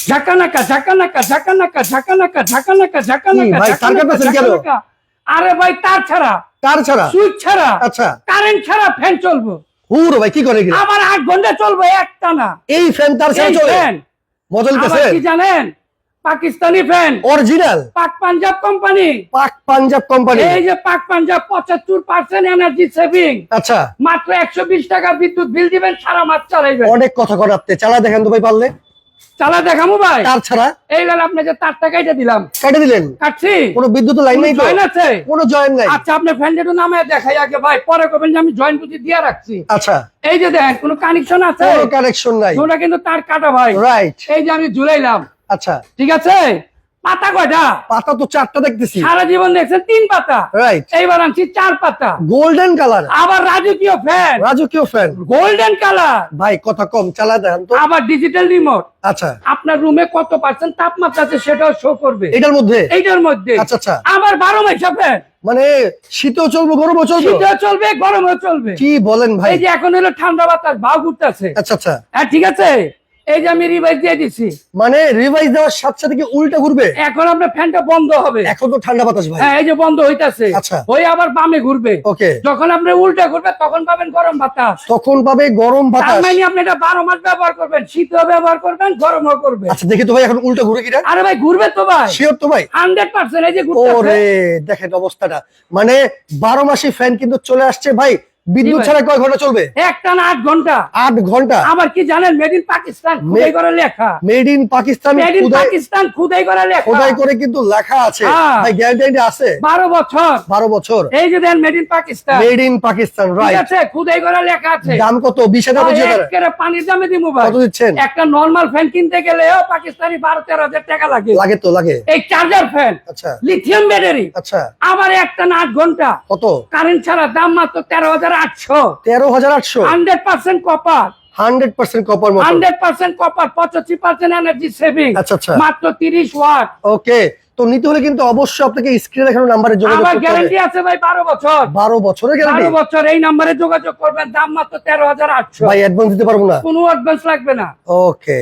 ঝাঁকানাকা ঝাঁকানাকা ঝাঁকানাকা ঝাঁকানাকা ঝাঁকানাকা ঝাঁকানাকা ভাই তার কাছে কেন? আরে ভাই তার ছাড়া, তার ছাড়া, সুইচ ছাড়া, আচ্ছা কারেন্ট ছাড়া ফ্যান চলবো। হুরো ভাই কি করে এগুলা? আবার 8 ঘন্টা চলবে একটানা। এই ফ্যান তার ছাড়া এই চলে? ফ্যান মজা আবার নিতেছেন? কি জানেন? পাকিস্তানি ফ্যান, অরিজিনাল পাক পাঞ্জাব কোম্পানি। পাক পাঞ্জাব কোম্পানি। এই যে পাক পাঞ্জাব 75% এনার্জি সেভিং, আচ্ছা মাত্র 120 টাকা বিদ্যুৎ বিল দিবেন, সারা মাস চালাইবেন। অনেক কথা করাতে চালা দেখেন তো ভাই পারলে। চালা দেখামু ভাই? তার ছাড়া এইবার আপনাকে তারটা কেটে দিলাম। কেটে দিলেন? কাটছি? কোনো বিদ্যুৎ লাইন নাই তো? জয়েন আছে? কোনো জয়েন নাই। আচ্ছা আপনি ফ্যানটা একটু নামায় দেখাই আগে ভাই, পরে করবেন যে আমি জয়েন বুঝি দিয়ে রাখছি। আচ্ছা এই যে দেখেন কোনো কানেকশন আছে? কোনো কানেকশন নাই। ওটা কিন্তু তার কাটা ভাই। রাইট। এই যে আমি ঝুলাইলাম, আচ্ছা ঠিক আছে? পাতা কয়টা? পাতা তো 4টা দেখতেছি। সারা জীবন দেখছেন 3 পাতা, রাইট। এইবার আনছি 4 পাতা। গোল্ডেন কালার, আবার রাজকীয় ফ্যান, রাজকীয় ফ্যান। গোল্ডেন কালার, ভাই কথা কম, চালা দেখেন তো। আবার ডিজিটাল রিমোট। আচ্ছা আপনার রুমে কত পার্সেন্ট তাপমাত্রা আছে সেটাও শো করবে এটার মধ্যে। এইটার মধ্যে। আচ্ছা আচ্ছা, আবার 12 মাস ফ্যান, মানে শীতেও চলবে গরমও চলবে? শীতেও চলবে গরমেও চলবে। কি বলেন ভাই? এই যে এখন হলো ঠান্ডা বাতাস ভাও ঘুরতেছে। আচ্ছা আচ্ছা, হ্যাঁ ঠিক আছে, এই যে আমি রিভাইজ দিয়ে দিছি। মানে রিভাইজ দেওয়ার সাথে সাথে কি উল্টা ঘুরবে? এখন আপনার ফ্যানটা বন্ধ হবে। এখন তো ঠান্ডা বাতাস ভাই। হ্যাঁ এই যে বন্ধ হইতাছে, আচ্ছা। ওই আবার বামে ঘুরবে। ওকে, যখন আপনি উল্টা ঘুরবে তখন পাবেন গরম বাতাস। তখন পাবে গরম তার বাতাস। মানে আপনি এটা 12 মাস ব্যবহার করবেন, শীতও ব্যবহার করবেন, গরমও করবেন। আচ্ছা দেখি তো ভাই এখন উল্টা ঘুরে কিনা। আরে ভাই ঘুরবে তো ভাই, শিওর তো ভাই? 100% এই যে ঘুরতেছে। ওরে দেখেন অবস্থাটা, মানে 12 মাসি ফ্যান কিন্তু চলে আসছে ভাই। বিদ্যুৎ ভাই। ছাড়া কয় ঘন্টা চলবে? একটানা 8 ঘন্টা। 8 ঘন্টা। আবার কি জানেন, মেড ইন পাকিস্তান খুদাই করে লেখা। Made in Pakistan made in Pakistan খুদাই করে লেখা। খোদাই করে কিন্তু লেখা আছে। হ্যাঁ। ভাই গ্যারান্টি আছে 12 বছর। 12 বছর। এই যে then made in Pakistan, made in Pakistan, ঠিক রাইট। আছে, খুদাই করে লেখা আছে। দাম কত? 20,000 25,000? একেবারে পানির দামে দিমু ভাই। কত দিচ্ছেন? একটা নরমাল ফ্যান কিনতে গেলেও পাকিস্তানি 12-13 টাকা লাগে। লাগে তো লাগে। এই চার্জার ফ্যান, আচ্ছা লিথিয়াম ব্যাটারি, আচ্ছা, আবার একটানা 8 ঘন্টা কত? কারেন্ট ছাড়া, দাম মাত্র 13,800। 13,800। 100% কপার, 100% কপার মতো। 100% কপার, 85% এনার্জি সেভিং, আচ্ছা আচ্ছা, মাত্র 30 ওয়াট। ওকে। তো নিতে হলে কিন্তু অবশ্যই আপনাকে স্ক্রিনে দেখানো নাম্বারে যোগাযোগ আবার করতে হবে। গ্যারান্টি আছে ভাই 12 বছর। 12 বছরের গ্যারান্টি? 12 বছর। এই নাম্বারে যোগাযোগ করবেন, দাম মাত্র 13,800। ভাই অ্যাডভান্স দিতে পারবো না? কোনো অ্যাডভান্স লাগবে না। ওকে।